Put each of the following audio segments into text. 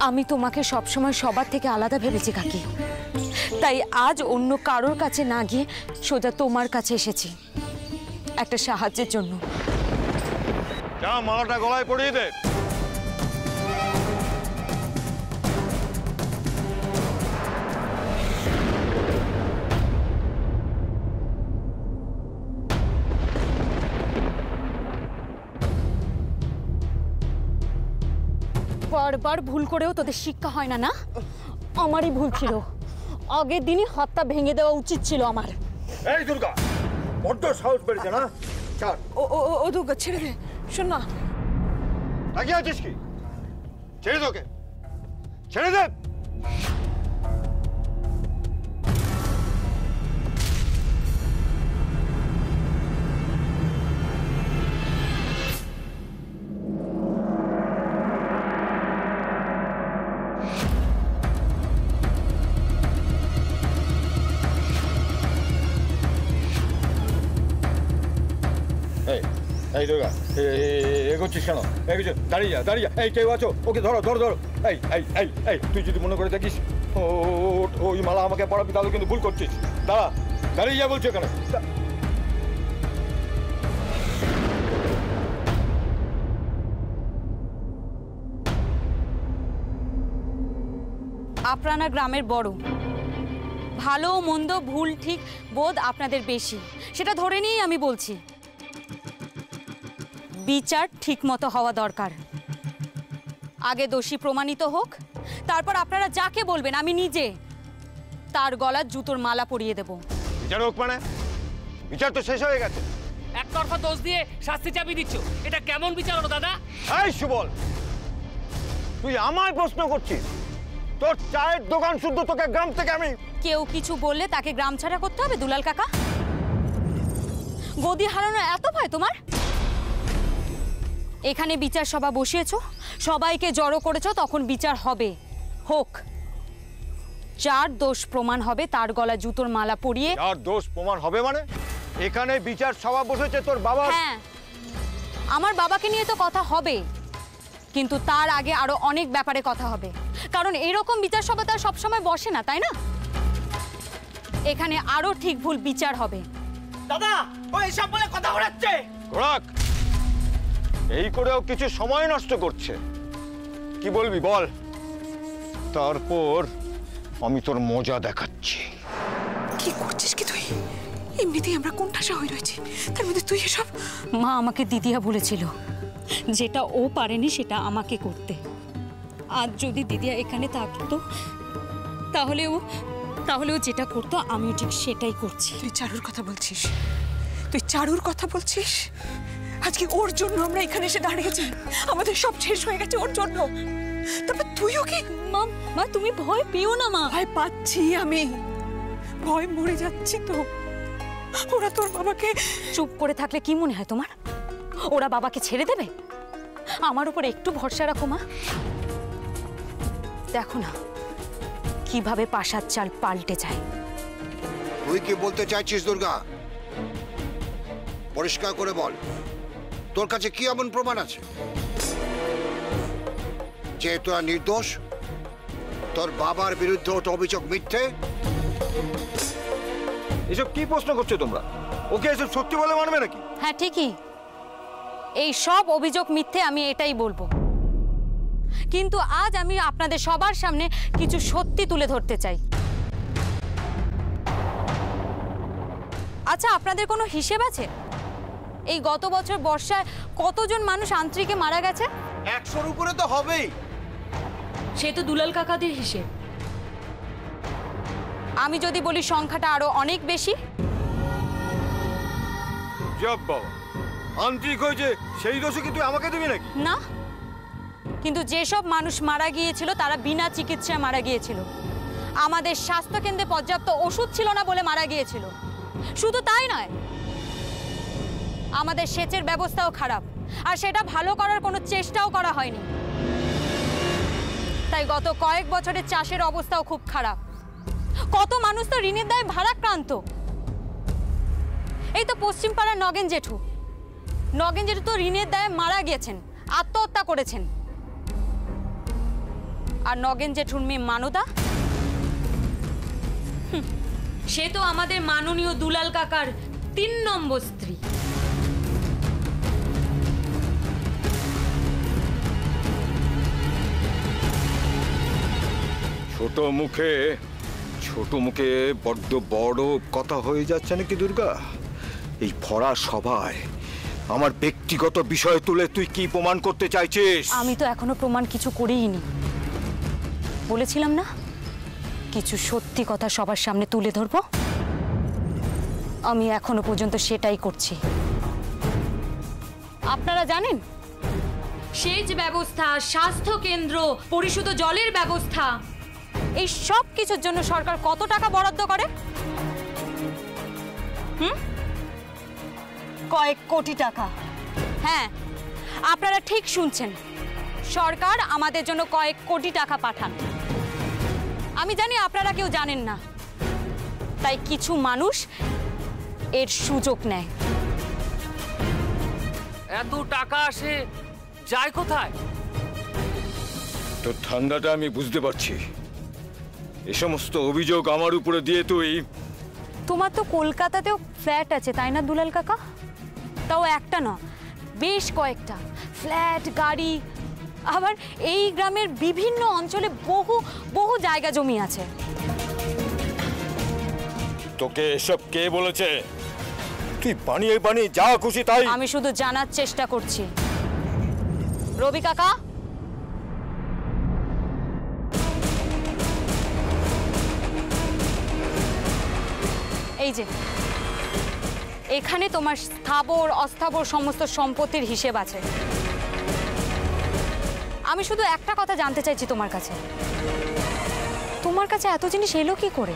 আমি তোমাকে সবসময় সবার থেকে আলাদা ভেবেছি কাকি, তাই আজ অন্য কারোর কাছে না গিয়ে সোজা তোমার কাছে এসেছি একটা সাহায্যের জন্য। যা মালাটা গলায় পরিয়ে দে। বারবার ভুল করেও তোদের শিক্ষা হয় না? না, আমারই ভুল ছিল। আগের দিনই হাতটা ভেঙে দেওয়া উচিত ছিল আমার। এই দুর্গা, বড্ড সাহস বেড়েছে না? ছাড়। ও দুর্গা, ছেড়ে দে। শোন না, তাকিয়ে আছিস কি? ছেড়ে দে ওকে, ছেড়ে দে। এই দুর্গা, এগোচ্ছিস কেন? দাঁড়িয়ে যা, দাঁড়িয়ে যা। এই কেউ আছো? ওকে ধরো ধরো ধরো। এই এই এই এই তুই যদি মনে করে দেখিস ওই মালা আমাকে পড়াবি তাহলে কিন্তু ভুল করছিস। দাঁড়া, দাঁড়িয়ে যা বলছো কেন? আপনারা গ্রামের বড়, ভালো মন্দ ভুল ঠিক বোধ আপনাদের বেশি, সেটা ধরে নিয়েই আমি বলছি বিচার ঠিক মতো হওয়া দরকার। আগে দোষী প্রমাণিত হোক, তারপর আপনারা যাকে বলবেন আমি নিজে তার গলার জুতোর মালা পরিয়ে দেব। বিচার হোক মানে? বিচার তো শেষ হয়ে গেছে। একতরফা দোষ দিয়ে শাস্তি চাপিয়ে দিচ্ছ, এটা কেমন বিচার হলো দাদা? এই সুবল, তুই আমায় প্রশ্ন করছিস? তোর চায়ের দোকান শুদ্ধ তোকে গ্রাম থেকে আমি... কেউ কিছু বললে তাকে গ্রাম ছাড়া করতে হবে দুলাল কাকা? গদি হারানো এত ভয় তোমার? এখানে বিচার সভা বসিয়েছো, সবাইকে জড়ো করেছো, তখন বিচার হবে। হোক, যার দোষ প্রমাণ হবে তার গলা জুতোর মালা পরিয়ে। যার দোষ প্রমাণ হবে মানে? এখানে বিচার সভা বসেছে তোর বাবা। হ্যাঁ, আমার বাবাকে নিয়ে তো কথা হবে, কিন্তু তার আগে আরো অনেক ব্যাপারে কথা হবে, কারণ এরকম বিচার সভা তার সবসময় বসে না, তাই না? এখানে আরো ঠিক ভুল বিচার হবে। দাদা, ও এসব বলে কথা ঘোরাচ্ছে। ঘোরাক, এই করেও কিছু সময় নষ্ট করছে। কি বলবি বল, তারপর আমি তোর মজা দেখাচ্ছি। কি করছিস কি তুই? এমনিতেই আমরা কোন ঠাসা হয়ে রয়েছি, তার মধ্যে তুই এসব। মা আমাকে দিদিয়া বলেছিল যেটা ও পারেনি সেটা আমাকে করতে। আজ যদি দিদিয়া এখানে থাকতো তাহলে ও যেটা করতো আমিও ঠিক সেটাই করছি। তুই চারুর কথা বলছিস? তুই চারুর কথা বলছিস? আজকে ওর জন্য আমরা এখানে এসে দাঁড়িয়েছি, আমাদের সব শেষ হয়ে গেছে ওর জন্য। তারপর তুইও কি? মা তুমি ভয় পেও না মা। ভয় পাচ্ছি আমি, ভয় মরে যাচ্ছি তো। ওরা তোর বাবাকে... চুপ করে থাকলে কি মনে হয় তোমার ওরা বাবাকে ছেড়ে দেবে? আমার উপর একটু ভরসা রাখো মা। দেখো না কিভাবে পাশার চাল পাল্টে যায়। তুই কি বলতে চাইছিস দুর্গা? পরিষ্কার করে বল, তোর কাছে কি এমন প্রমাণ আছে যে তোরা নির্দোষ? তোর বাবার বিরুদ্ধে ওটা অভিযোগ মিথ্যে? এসব কি প্রশ্ন করছো তোমরা? ওকে এসব সত্যি বলে মানবে নাকি? হ্যাঁ ঠিকই, এই সব অভিযোগ মিথ্যে, আমি এটাই বলবো। কিন্তু আজ আমি আপনাদের সবার সামনে কিছু সত্যি তুলে ধরতে চাই। আচ্ছা, আপনাদের কোনো হিসেব আছে এই গত বছর বর্ষায় কতজন মানুষ আন্ত্রিকে মারা গেছে? 100-র উপরে তো হবেই। সে তো দুলাল কাকাদের হিসেব। আমি যদি বলি সংখ্যাটা আরো অনেক বেশি। জব বাবা, আন্ত্রিক হয়েছে সেই দোষে কি তুই আমাকে দিবি নাকি? না, কিন্তু যেসব মানুষ মারা গিয়েছিল তারা বিনা চিকিৎসায় মারা গিয়েছিল। আমাদের স্বাস্থ্যকেন্দ্রে পর্যাপ্ত ওষুধ ছিল না বলে মারা গিয়েছিল। শুধু তাই নয়, আমাদের সেচের ব্যবস্থাও খারাপ, আর সেটা ভালো করার কোনো চেষ্টাও করা হয়নি। তাই গত কয়েক বছরের চাষের অবস্থাও খুব খারাপ। কত মানুষ তো ঋণের দায়ে ভারাক্রান্ত। এই তো পশ্চিম পাড়ার নগেন জেঠু তো ঋণের দায়ে মারা গিয়েছেন, আত্মহত্যা করেছেন। আর নগেন জেঠুর মেয়ে মানদা, সে তো আমাদের মাননীয় দুলাল কাকার 3 নম্বর স্ত্রী। ছোট মুখে বড্ড বড় কথা হয়ে যাচ্ছে নাকি দুর্গা? এই ভরা সভায় আমার ব্যক্তিগত বিষয় তুলে তুই কি প্রমাণ করতে চাইছিস? আমি তো এখনো প্রমাণ কিছু করিনি। বলেছিলাম না কিছু সত্যি কথা সবার সামনে তুলে ধরবো, আমি এখনো পর্যন্ত সেটাই করছি। আপনারা জানেন সেচ ব্যবস্থা, স্বাস্থ্য কেন্দ্র, পরিশুদ্ধ জলের ব্যবস্থা, এই সব কিছুর জন্য সরকার কত টাকা বরাদ্দ করে? কয়েক কোটি টাকা। হ্যাঁ, আপনারা ঠিক শুনছেন, সরকার আমাদের জন্য কয়েক কোটি টাকা পাঠান। আমি জানি আপনারা কেউ জানেন না, তাই কিছু মানুষ এর সুযোগ নেয়। এত টাকা আসে যায় কোথায়? তোর ঠান্ডাটা আমি বুঝতে পারছি। এ সমস্ত অভিযোগ আমার উপরে দিয়ে তুই... তোমার তো কলকাতাতেও ফ্ল্যাট আছে তাই না দুলাল কাকা? তাও একটা না, বেশ কয়েকটা ফ্ল্যাট, গাড়ি, আবার এই গ্রামের বিভিন্ন অঞ্চলে বহু বহু জায়গা জমি আছে। তোকে এসব কে বলেছে? তুই বানিয়ে বানিয়ে যা খুশি তাই। আমি শুধু জানার চেষ্টা করছি। রবি কাকা, এই যে এখানে তোমার স্থাবর অস্থাবর সমস্ত সম্পত্তির হিসেব আছে। আমি শুধু একটা কথা জানতে চাইছি তোমার কাছে, তোমার কাছে এত জিনিস এলো কি করে?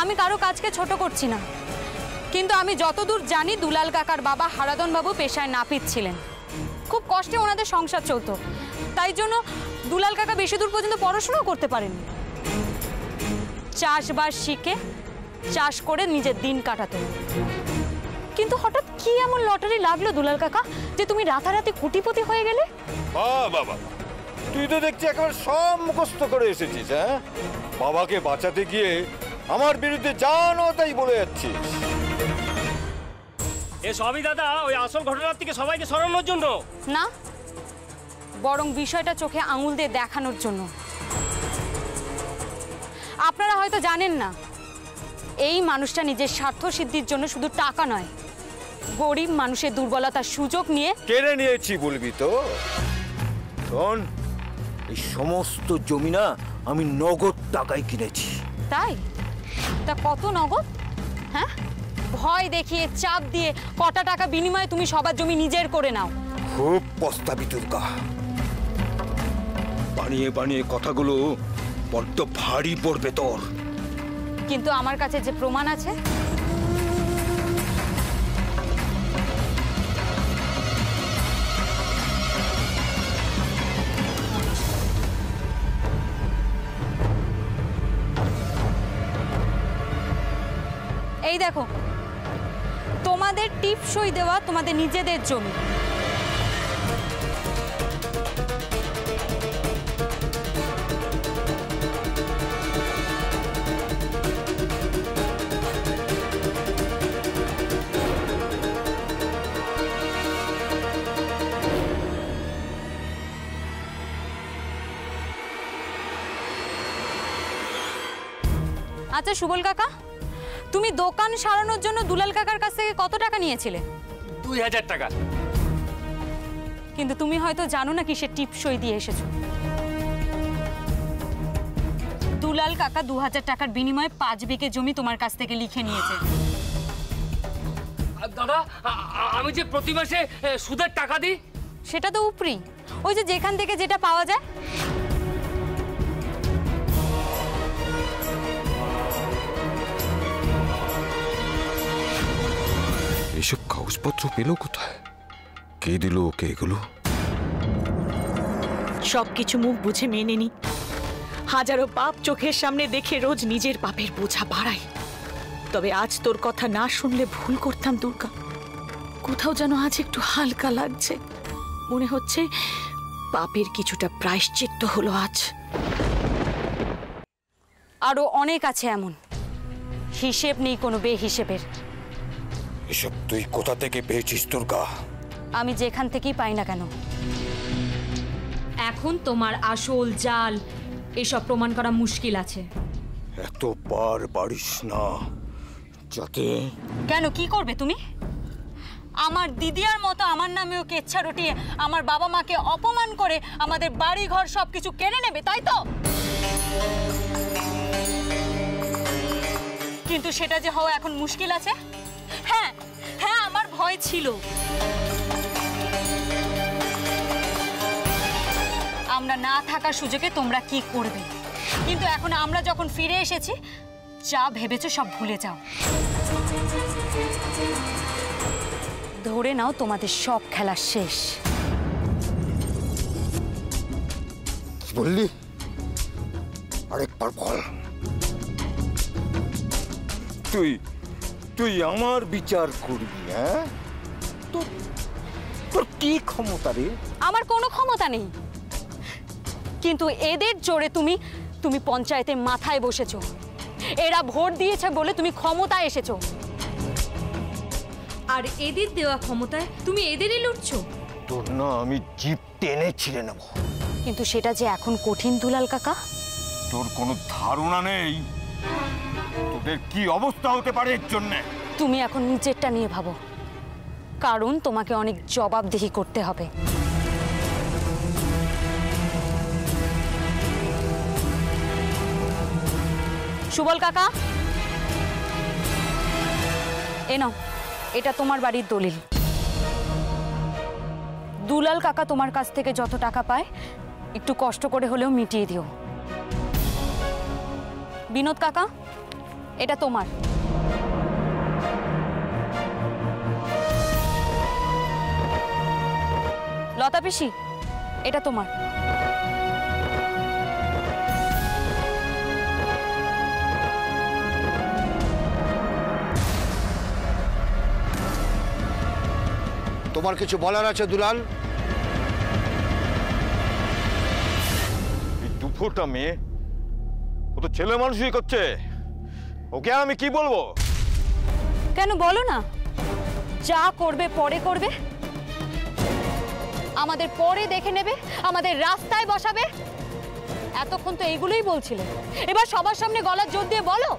আমি কারো কাজকে ছোট করছি না, কিন্তু আমি যতদূর জানি দুলাল কাকার বাবা হারাধন বাবু পেশায় নাপিত ছিলেন। খুব কষ্টে ওনাদের সংসার চলতো, তাই জন্য দুলাল কাকা বেশি দূর পর্যন্ত পড়াশোনাও করতে পারেননি। চাষবাস শিখে চাষ করে নিজের দিন কাটাতো। কিন্তু হঠাৎ কি এমন লটারি লাগলো দুলাল কাকা যে তুমি রাতারাতি কোটিপতি হয়ে গেলে? বাবা, তুই তো দেখছি একেবারে সব মুখস্থ করে এসেছিস। হ্যাঁ, বাবাকে বাঁচাতে গিয়ে আমার বিরুদ্ধে জানো তাই বলে যাচ্ছিস। এ সবই দাদা ওই আসল ঘটনার থেকে সবাইকে সরানোর জন্য না, বরং বিষয়টা চোখে আঙুল দিয়ে দেখানোর জন্য। আপনারা হয়তো জানেন না, এই মানুষটা নিজের স্বার্থ সিদ্ধির জন্য শুধু টাকা নয়, গরিব মানুষের দুর্বলতার সুযোগ নিয়ে কেড়ে নিয়েছি বলবি তো? শোন, এই সমস্ত জমি না আমি নগদ টাকায় কিনেছি। তাই? তা কত নগদ? হ্যাঁ, ভয় দেখিয়ে চাপ দিয়ে কটা টাকা বিনিময়ে তুমি সবার জমি নিজের করে নাও? খুব পস্তাবি দুর্গা। বানিয়ে বানিয়ে কথাগুলো বড্ড ভারী পড়বে তোর। কিন্তু আমার কাছে যে প্রমাণ আছে, এই দেখো তোমাদের টিপসই দেওয়া তোমাদের নিজেদের জমি। আচ্ছা সুবল কাকা, তুমি দোকান সারানোর জন্য দুলাল কাকার কাছ থেকে কত টাকা নিয়েছিলে? 2000 টাকা। কিন্তু তুমি হয়তো জানো না কিসের টিপসই দিয়ে এসেছো। দুলাল কাকা 2000 টাকার বিনিময়ে 5 বিঘে জমি তোমার কাছ থেকে লিখে নিয়েছে। দাদা, আমি যে প্রতি মাসে সুদের টাকা দিই, সেটা তো উপরি, ওই যে যেখান থেকে যেটা পাওয়া যায়। এসব কাগজপত্র পেল কোথায়? কে দিল ওকে এগুলো? সবকিছু মুখ বুঝে মেনে নি। হাজারো পাপ চোখের সামনে দেখে রোজ নিজের পাপের বোঝা বাড়াই। তবে আজ তোর কথা না শুনলে ভুল করতাম দুর্গা। কোথাও যেন আজ একটু হালকা লাগছে। মনে হচ্ছে পাপের কিছুটা প্রায়শ্চিত্ত হলো আজ। আরো অনেক আছে এমন, হিসেব নেই কোনো বেহিসেবের। এসব তুই কোথা থেকে পেয়েছিস দুর্গা? আমি যেখান থেকেই পাই না কেন, এখন তোমার আসল জাল এসব প্রমাণ করা মুশকিল আছে। এত বার বাড়িস না, যাতে কেন, কি করবে তুমি? আমার দিদিয়ার মতো আমার নামেও কেচ্ছা রটিয়ে আমার বাবা মাকে অপমান করে আমাদের বাড়ি ঘর সবকিছু কেড়ে নেবে, তাই তো? কিন্তু সেটা যে হওয়া এখন মুশকিল আছে। হ্যাঁ হ্যাঁ, আমার ভয় ছিল আমরা না থাকার সুযোগে তোমরা কি করবে, কিন্তু এখন আমরা যখন ফিরে এসেছি, যা ভেবেছো সব ভুলে যাও। ধরে নাও তোমাদের সব খেলা শেষ। বললি আরেকবার বল। তুই তুই আমার বিচার করবি? হ্যাঁ, তোর কি ক্ষমতা রে? আমার কোনো ক্ষমতা নেই, কিন্তু এদের জোরে তুমি তুমি পঞ্চায়েতে মাথায় বসেছো। এরা ভোট দিয়েছে বলে তুমি ক্ষমতায় এসেছো, আর এদের দেওয়া ক্ষমতায় তুমি এদেরই লুটছো। তোর না আমি জিভ টেনে ছিঁড়ে নেব। কিন্তু সেটা যে এখন কঠিন দুলাল কাকা। তোর কোনো ধারণা নেই তোদের কি অবস্থা হতে পারে এর জন্যে। তুমি এখন নিজেরটা নিয়ে ভাবো, কারণ তোমাকে অনেক জবাবদিহি করতে হবে। সুবল কাকা, এ নাও, এটা তোমার বাড়ির দলিল। দুলাল কাকা তোমার কাছ থেকে যত টাকা পায় একটু কষ্ট করে হলেও মিটিয়ে দিও। বিনোদ কাকা, এটা তোমার। লতা পিসি, এটা তোমার। তোমার কিছু বলার আছে দুলাল? এই দুফোটা মেয়ে, ও তো ছেলে মানুষই করছে, ওকে আমি কি বলবো? কেন বলো না, যা করবে পরে করবে, আমাদের পরে দেখে নেবে, আমাদের রাস্তায় বসাবে। এতক্ষণ তো এইগুলোই বলছিলে, এবার সবার সামনে গলার জোর দিয়ে বলো।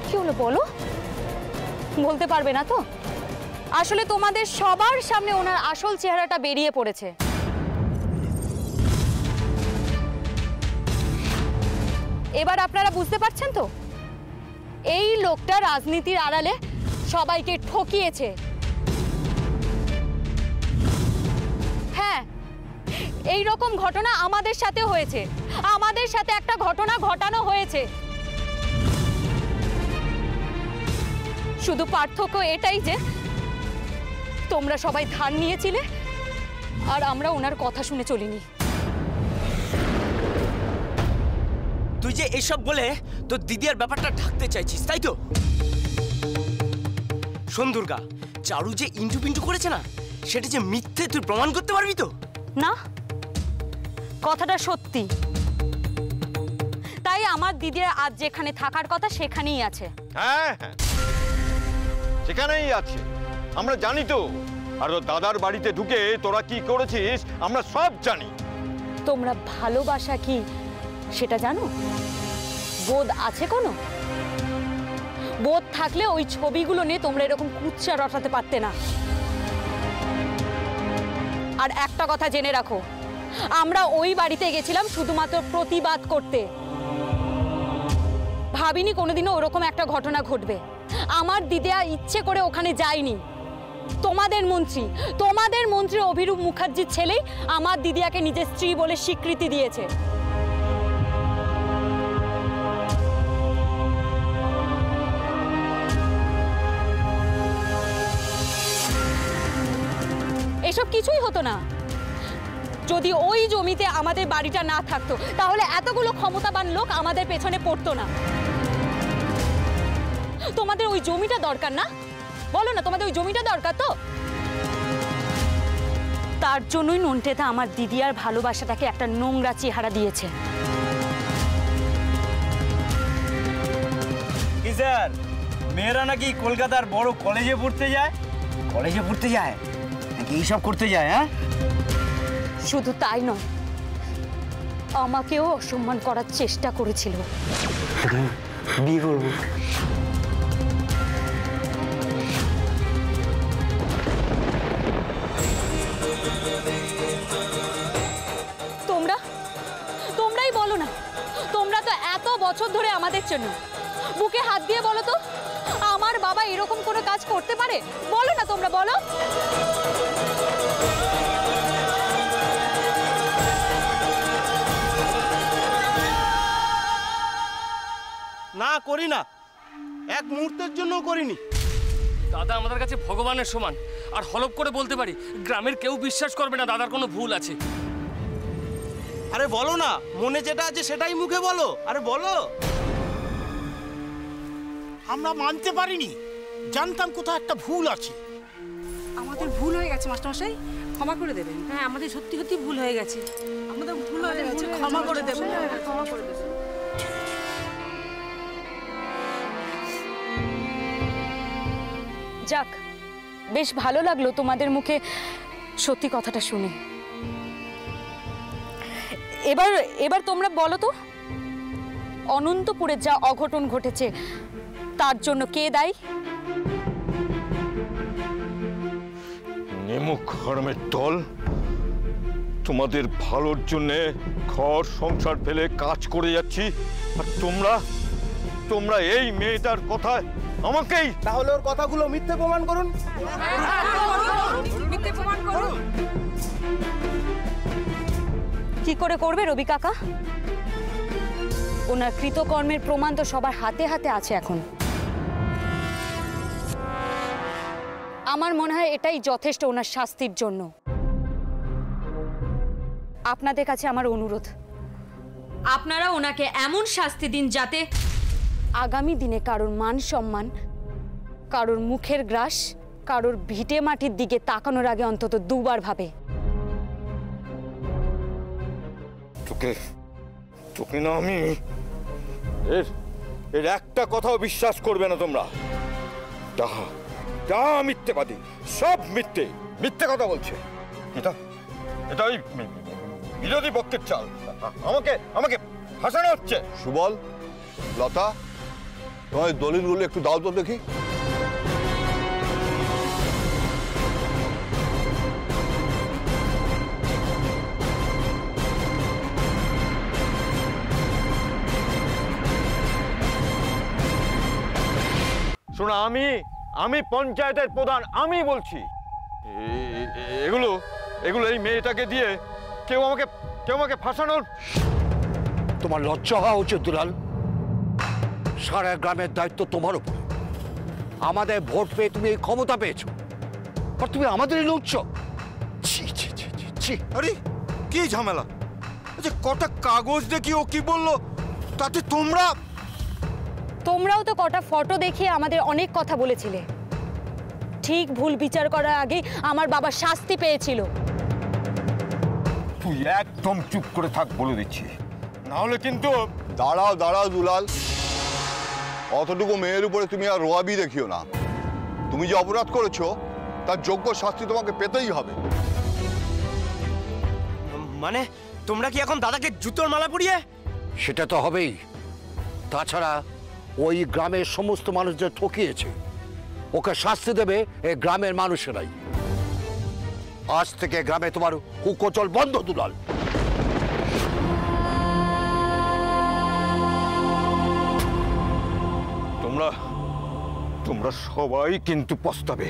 কি হলো বলো? বলতে পারবে না তো? আসলে তোমাদের সবার সামনে ওনার আসল চেহারাটা বেরিয়ে পড়েছে। এবার আপনারা বুঝতে পারছেন তো, এই লোকটা রাজনীতির আড়ালে সবাইকে ঠকিয়েছে। হ্যাঁ, এই রকম ঘটনা আমাদের সাথে হয়েছে, আমাদের সাথে একটা ঘটনা ঘটানো হয়েছে। শুধু পার্থক্য এটাই যে তোমরা সবাই ধার নিয়েছিলে আর আমরা ওনার কথা শুনে চলিনি। তুই যে এসব বলে তোর দিদিয়ার ব্যাপারটা ঢাকতে চাইছিস, তাই তো? শোন দুর্গা, চারু যে ইন্টু পিন্টু করেছে না, সেটা যে মিথ্যে তুই প্রমাণ করতে পারবি তো? না, কথাটা সত্যি। তাই আমার দিদির আজ যেখানে থাকার কথা সেখানেই আছে। হ্যাঁ হ্যাঁ, সেখানেই আছে, আমরা জানি তো। আর ওর দাদার বাড়িতে ঢুকে তোরা কি করেছিস আমরা সব জানি। তোমরা ভালোবাসা কি সেটা জানো? বোধ আছে কোনো? বোধ থাকলে ওই ছবিগুলো নিয়ে তোমরা এরকম কুৎসা রটাতে পারতে না। আর একটা কথা জেনে রাখো, আমরা ওই বাড়িতে গেছিলাম শুধুমাত্র প্রতিবাদ করতে। ভাবিনি কোনোদিনও ওরকম একটা ঘটনা ঘটবে। আমার দিদিয়া ইচ্ছে করে ওখানে যায়নি। তোমাদের মন্ত্রী অভিরূপ মুখার্জির ছেলেই আমার দিদিয়াকে নিজের স্ত্রী বলে স্বীকৃতি দিয়েছে। এসব কিছুই হতো না যদি ওই জমিতে আমাদের বাড়িটা না থাকতো, তাহলে এতগুলো ক্ষমতাবান লোক আমাদের পেছনে পড়তো না। তোমাদের ওই জমিটা দরকার না? বলো না, তোমাদের ওই জমিটা দরকার তো? তার জন্যই নন্টেদা আমার দিদি আর ভালোবাসাটাকে একটা নোংরা চেহারা দিয়েছে। কি স্যার, মেয়েরা নাকি কলকাতার বড় কলেজে পড়তে যায়? কলেজে পড়তে যায় নাকি এইসব করতে যায়? হ্যাঁ, শুধু তাই নয়, আমাকেও অসম্মান করার চেষ্টা করেছিল। বিয়ে করবো। তোমরাই বলো না, তোমরা তো এত বছর ধরে আমাদের জন্য। বুকে হাত দিয়ে বলো তো, আমার বাবা এরকম কোনো কাজ করতে পারে? বলো না, তোমরা বলো। না, করি না, এক মুহূর্তের জন্য করিনি। দাদা আমাদের কাছে ভগবানের সমান, আর হলপ করে বলতে পারি গ্রামের কেউ বিশ্বাস করবে না দাদার কোনো ভুল আছে। আরে বলো না, মনে যেটা আছে সেটাই মুখে বলো। আরে বলো। আমরা মানতে পারিনি, জানতাম কোথাও একটা ভুল আছে। আমাদের ভুল হয়ে গেছে মাস্টারমশাই, ক্ষমা করে দেবেন। হ্যাঁ, আমাদের সত্যি সত্যি ভুল হয়ে গেছে। আমাদের ভুল হয়ে গেছে, ক্ষমা করে দেবেন। ক্ষমা করে দেবেন। যাক, বেশ ভালো লাগলো তোমাদের মুখে সত্যি কথাটা শুনে। এবার তোমরা বলো তো, অনন্তপুরে যা অঘটন ঘটেছে তার জন্য কে দায়ী? নেমুখ হারামের দল, তোমাদের ভালোর জন্যে ঘর সংসার ফেলে কাজ করে যাচ্ছি, আর তোমরা এই মেয়েটার কথায় আমাকেই। তাহলে ওর কথাগুলো মিথ্যে প্রমাণ করুন। মিথ্যে প্রমাণ করুন। কি করে করবে রবি কাকা? ওনার কৃতকর্মের প্রমাণ তো সবার হাতে হাতে আছে এখন। আমার মনে হয় এটাই যথেষ্ট ওনার শাস্তির জন্য। আপনাদের কাছে আমার অনুরোধ, আপনারা ওনাকে এমন শাস্তি দিন যাতে আগামী দিনে কারোর মান সম্মান, কারোর মুখের গ্রাস, কারোর ভিটে মাটির দিকে তাকানোর আগে অন্তত দুবার ভাবে। তোকে না আমি এর একটা কথাও বিশ্বাস করবে না তোমরা। যা মিথ্যেবাদী, সব মিথ্যে কথা বলছে। এটা ওই বিরোধী পক্ষের চাল, আমাকে ফাঁসানো হচ্ছে। সুবল, লতা, তোমার দলিলগুলো একটু দাও তো দেখি। শোনো, আমি পঞ্চায়েতের প্রধান, আমি বলছি এগুলো এই মেয়েটাকে দিয়ে কেউ আমাকে ফাঁসানোর। তোমার লজ্জা হওয়া উচিত দুলাল। সারা গ্রামের দায়িত্ব তোমার উপর। আমাদের ভোট পেয়ে তুমি এই ক্ষমতা পেয়েছো, আর তুমি আমাদেরই লুটছো। আরে কি ঝামেলা! আচ্ছা, কটা কাগজ দেখি ও কি বললো, তাতে তোমরাও তো কটা ফটো দেখিয়ে আমাদের অনেক কথা বলেছিলে। ঠিক ভুল বিচার করার আগে আমার বাবা শাস্তি পেয়েছিল। তুই একদম চুপ করে থাক বলে দিচ্ছি, না হলে কিন্তু। দাঁড়াও দুলাল, অতটুকু মেয়ের উপরে তুমি আর রোয়াবি দেখিও না। তুমি যে অপরাধ করেছো তার যোগ্য শাস্তি তোমাকে পেতেই হবে। মানে তোমরা কি এখন দাদাকে জুতোর মালা পরিয়ে? সেটা তো হবেই। তাছাড়া ওই গ্রামের সমস্ত মানুষদের ঠকিয়েছে, ওকে শাস্তি দেবে এই গ্রামের মানুষেরাই। আজ থেকে গ্রামে তোমার কুকোচল বন্ধ দুলাল। তোমরা সবাই কিন্তু পস্তাবে।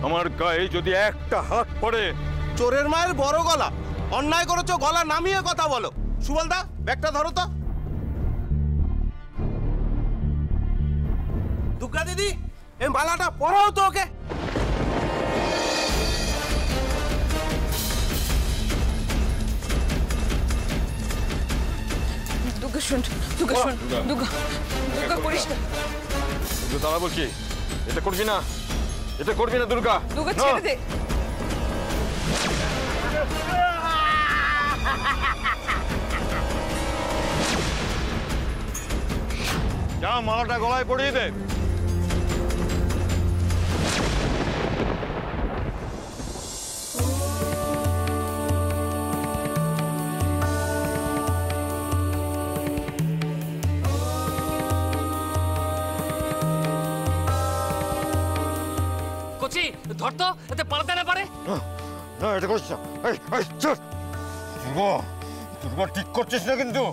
আমার গায়ে যদি একটা হাত পড়ে। চোরের মায়ের বড় গলা, অন্যায় করেছো, গলা নামিয়ে কথা বলো। সুবলদা, ব্যাগটা ধরো তো। দুর্গা দিদি, এই মালাটা পরাও তো ওকে। দুর্গা শুন, দুর্গা করিস না। দাঁড়া বলছি, এটা করবি না দুর্গা। দুর্গা ছেড়ে দে। যা মালাটা গলায় পড়িয়ে দে। কচি ধর তো, এতে পালাতে না পারে। না এটা করিস না। এই এই চল। দুর্গা দুর্গা ঠিক করছিস না কিন্তু।